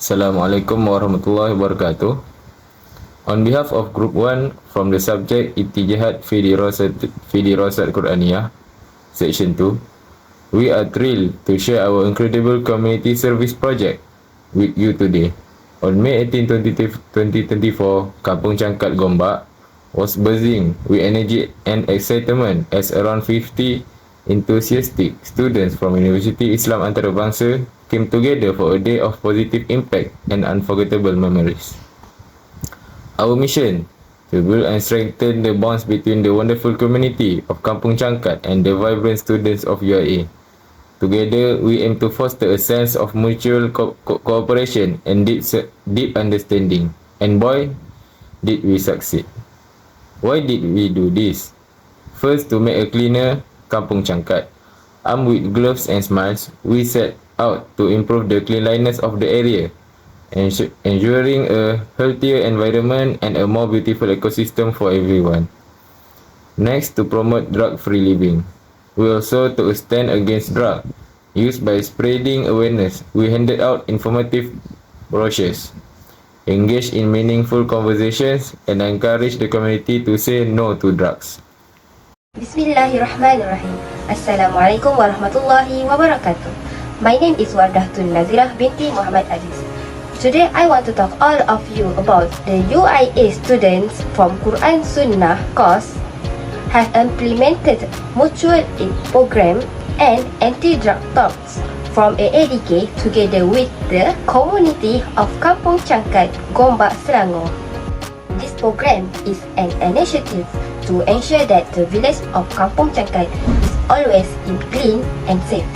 Assalamualaikum warahmatullahi wabarakatuh. On behalf of Group 1 from the subject ITTIJAHAT FIRDAUS Qur'aniyah, Section 2, we are thrilled to share our incredible community service project with you today. On May 18, 2024, Kampung Changkat, Gombak was buzzing with energy and excitement as around 50 enthusiastic students from University Islam Antarabangsa came together for a day of positive impact and unforgettable memories. Our mission to build and strengthen the bonds between the wonderful community of Kampung Changkat and the vibrant students of UIA. Together, we aim to foster a sense of mutual cooperation and deep understanding. And boy, did we succeed. Why did we do this? First, to make a cleaner Kampung Changkat. Armed with gloves and smiles, we set out to improve the cleanliness of the area, ensuring a healthier environment and a more beautiful ecosystem for everyone. Next, to promote drug-free living. We also took a stand against drug use by spreading awareness. We handed out informative brochures, engaged in meaningful conversations, and encouraged the community to say no to drugs. Bismillahirrahmanirrahim. Assalamualaikum warahmatullahi wabarakatuh. My name is Wardahtun Nazirah binti Muhammad Aziz. Today I want to talk all of you about the UIA students from Quran Sunnah course have implemented mutual aid program and anti-drug talks from AADK together with the community of Kampung Changkat, Gombak, Selangor. This program is an initiative to ensure that the village of Kampung Changkat is always in clean and safe.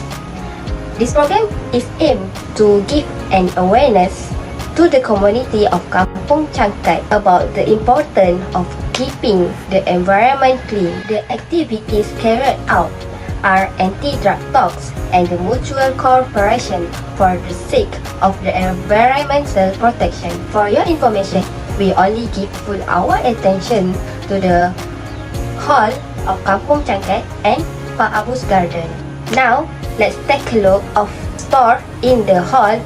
This program is aimed to give an awareness to the community of Kampung Changkat about the importance of keeping the environment clean. The activities carried out are anti-drug talks and the mutual cooperation for the sake of the environmental protection. For your information, we only give full our attention to the hall of Kampung Changkat and Pak Abu's garden. Now, let's take a look of store in the hall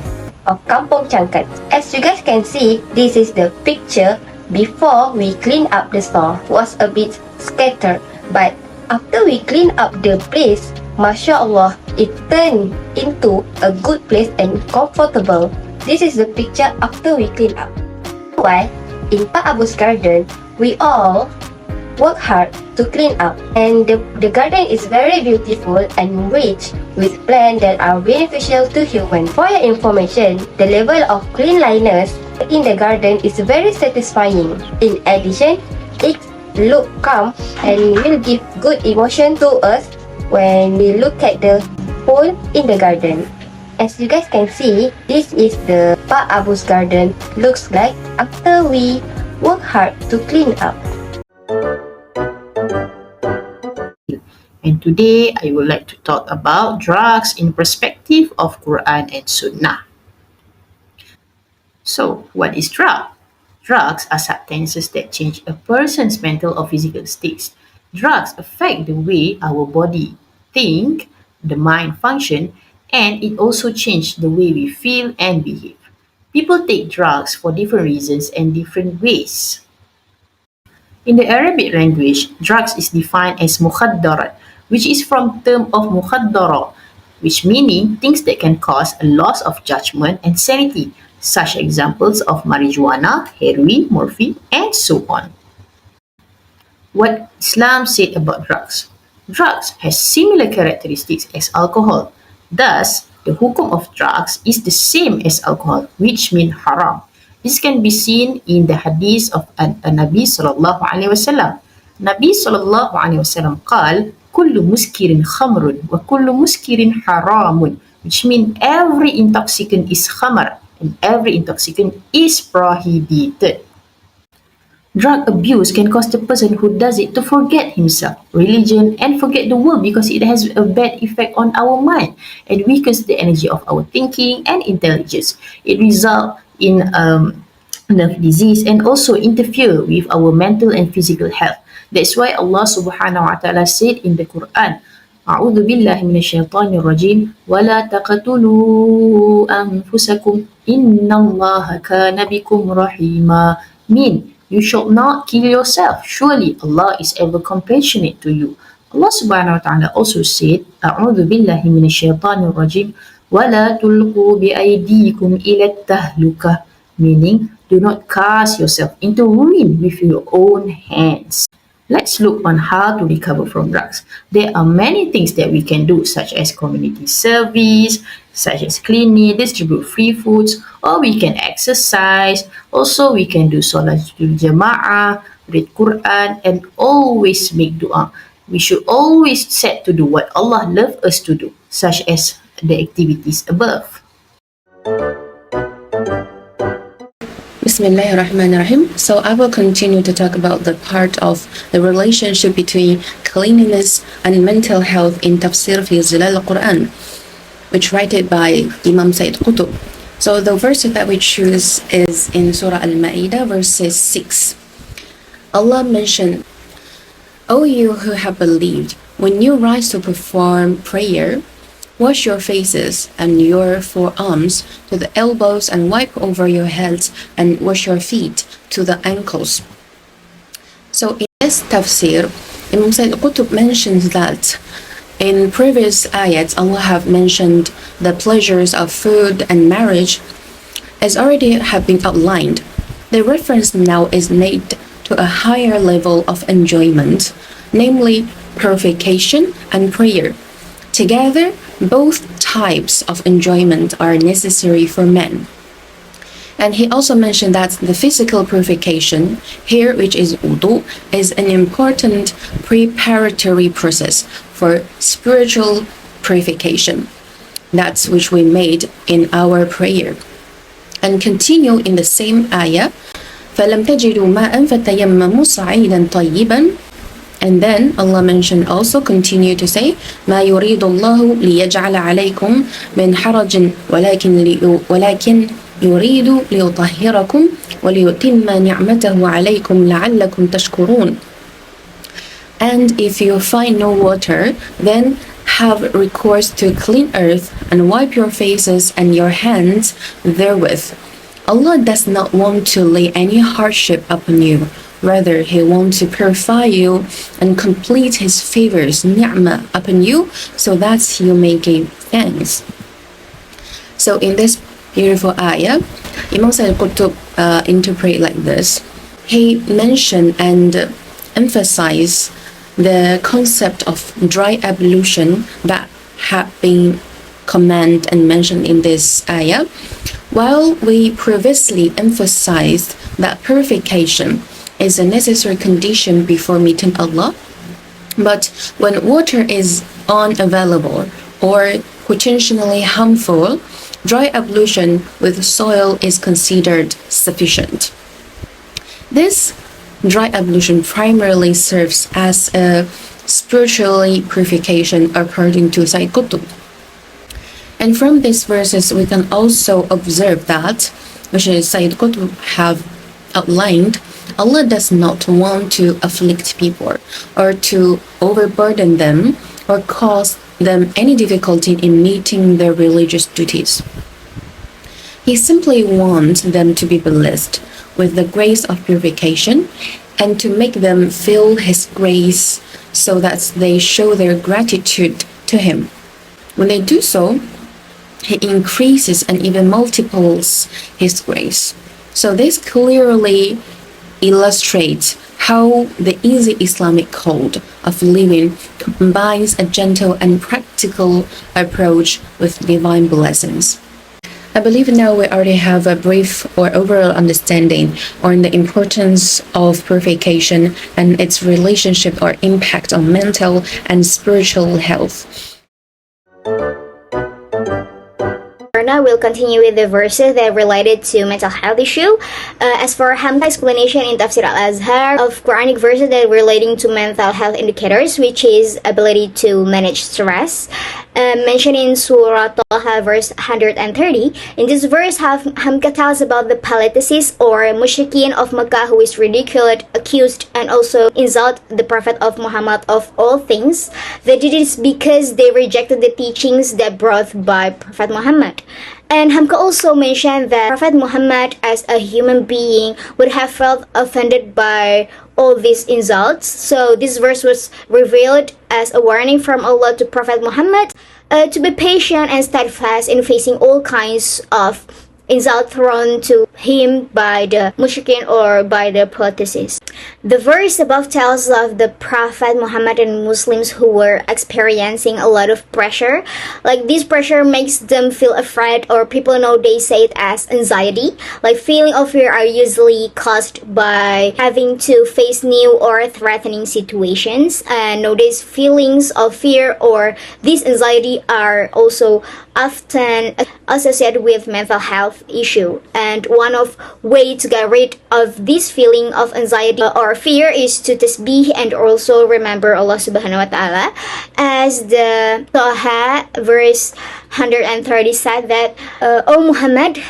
of Kampung Changkat. As you guys can see, this is the picture before we clean up the store. Was a bit scattered, but after we clean up the place, Masya Allah, it turned into a good place and comfortable. This is the picture after we clean up. While in Pak Abu's garden, we all work hard to clean up, and the garden is very beautiful and rich with plants that are beneficial to humans. For your information, the level of cleanliness in the garden is very satisfying. In addition, it look calm and will give good emotion to us when we look at the pool in the garden. As you guys can see, this is the Pak Abu's garden looks like after we work hard to clean up. And today I would like to talk about drugs in perspective of Quran and Sunnah. So, what is drug? Drugs are substances that change a person's mental or physical states. Drugs affect the way our body think, the mind function, and it also changes the way we feel and behave. People take drugs for different reasons and different ways. In the Arabic language, drugs is defined as mukhaddarat, which is from term of mukhaddara, which meaning things that can cause a loss of judgment and sanity, such examples of marijuana, heroin, morphine, and so on. What Islam said about drugs. Drugs has similar characteristics as alcohol. Thus, the hukum of drugs is the same as alcohol, which means haram. This can be seen in the hadith of Nabi sallallahu alaihi wasallam. Nabi sallallahu alaihi wasallam قال kullu muskirin khamrun wa kullu muskirin haramun, which means every intoxicant is khamar and every intoxicant is prohibited. Drug abuse can cause the person who does it to forget himself, religion, and forget the world because it has a bad effect on our mind and weakens the energy of our thinking and intelligence. It results in nerve disease and also interfere with our mental and physical health. That's why Allah subhanahu wa ta'ala said in the Quran, أعوذ بالله من الشيطان الرجيم ولا تقتلوا أنفسكم إن الله كان بكم رحيما. Mean, you shall not kill yourself. Surely Allah is ever compassionate to you. Allah subhanahu wa ta'ala also said, أعوذ بالله من الشيطان الرجيم ولا تلقوا بأيديكم إلى التهلكة. Meaning, do not cast yourself into ruin with your own hands. Let's look on how to recover from drugs. There are many things that we can do, such as community service, such as cleaning, distribute free foods, or we can exercise. Also, we can do Salatul Jama'ah, read Quran, and always make dua. We should always set to do what Allah loves us to do, such as the activities above. Bismillahirrahmanirrahim. So I will continue to talk about the part of the relationship between cleanliness and mental health in Tafsir fi Zilal al-Quran, which written by Imam Sayyid Qutb. So the verse that we choose is in Surah Al-Ma'idah, verses 6. Allah mentioned, O you who have believed, when you rise to perform prayer, wash your faces and your forearms to the elbows and wipe over your heads and wash your feet to the ankles. So in this tafsir, Imam Sayyid Qutb mentions that in previous ayats, Allah have mentioned the pleasures of food and marriage as already have been outlined. The reference now is made to a higher level of enjoyment, namely purification and prayer. Together, both types of enjoyment are necessary for men. And he also mentioned that the physical purification, here which is wudu, is an important preparatory process for spiritual purification. That's which we made in our prayer. And continue in the same ayah, فَلَمْ تَجِدُوا مَاءً فَتَيَمَّمُوا صَعِيدًا طَيِّبًا. And then Allah mentioned also, continue to say, ما يريد الله ليجعل عليكم من حرج ولكن يريد ليطهركم وليتم نعمته عليكم لعلكم تشكرون. And if you find no water, then have recourse to clean earth and wipe your faces and your hands therewith. Allah does not want to lay any hardship upon you. Rather, He wants to purify you and complete His favors, ni'mah, upon you, so that you may give thanks. So in this beautiful ayah, Imam Sayyid Qutb interpret like this. He mentioned and emphasized the concept of dry ablution that had been commanded and mentioned in this ayah, while we previously emphasized that purification is a necessary condition before meeting Allah. But when water is unavailable or potentially harmful, dry ablution with soil is considered sufficient. This dry ablution primarily serves as a spiritually purification according to Sayyid Qutb. And from these verses we can also observe that, which is Sayyid Qutb have outlined, Allah does not want to afflict people or to overburden them or cause them any difficulty in meeting their religious duties. He simply wants them to be blessed with the grace of purification and to make them feel His grace so that they show their gratitude to Him. When they do so, He increases and even multiples His grace. So this clearly illustrates how the easy Islamic code of living combines a gentle and practical approach with divine blessings. I believe now we already have a brief or overall understanding on the importance of purification and its relationship or impact on mental and spiritual health. Now we'll continue with the verses that are related to mental health issue. As for Hamza's explanation in Tafsir al-Azhar of Quranic verses that are relating to mental health indicators, which is ability to manage stress, mentioned in Surah Taha verse 130. In this verse, Hamka tells about the polythesis or mushrikeen of Makkah who is ridiculed, accused, and also insult the Prophet of Muhammad of all things. They did this because they rejected the teachings that brought by Prophet Muhammad. And Hamka also mentioned that Prophet Muhammad as a human being would have felt offended by all these insults. So this verse was revealed as a warning from Allah to Prophet Muhammad to be patient and steadfast in facing all kinds of insult thrown to him by the mushrikeen or by the polytheists. The verse above tells of the Prophet Muhammad and Muslims who were experiencing a lot of pressure. Like this pressure makes them feel afraid, or people nowadays say it as anxiety. Like feeling of fear are usually caused by having to face new or threatening situations. And nowadays feelings of fear or this anxiety are also often associated with mental health issue, and one of way to get rid of this feeling of anxiety or fear is to tasbih and also remember Allah subhanahu wa ta'ala, as the Taha verse 130 said that O Muhammad,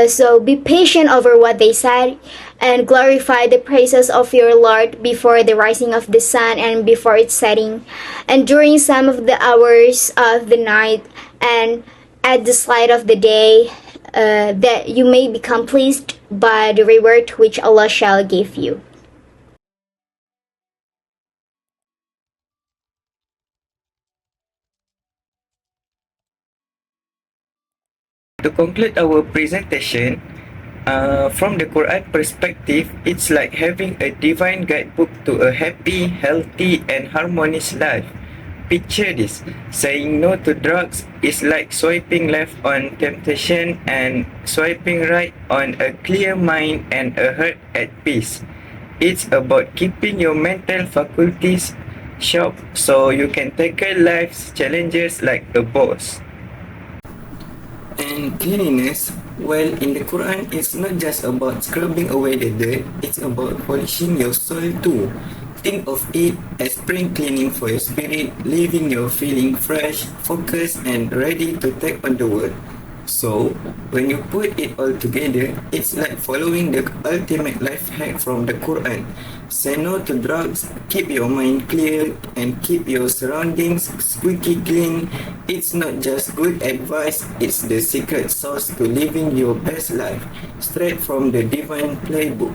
so be patient over what they said and glorify the praises of your Lord before the rising of the sun and before its setting, and during some of the hours of the night, and at the slide of the day, that you may become pleased by the reward which Allah shall give you. To conclude our presentation, from the Quran perspective, it's like having a divine guidebook to a happy, healthy, and harmonious life. Picture this: saying no to drugs is like swiping left on temptation and swiping right on a clear mind and a heart at peace. It's about keeping your mental faculties sharp so you can tackle life's challenges like a boss. And cleanliness, well, in the Quran, it's not just about scrubbing away the dirt, it's about polishing your soul too. Think of it as spring cleaning for your spirit, leaving you feeling fresh, focused, and ready to take on the world. So, when you put it all together, it's like following the ultimate life hack from the Quran. Say no to drugs, keep your mind clear, and keep your surroundings squeaky clean. It's not just good advice, it's the secret sauce to living your best life, straight from the divine playbook.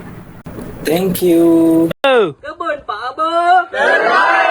Thank you. Kebun Pak Abah.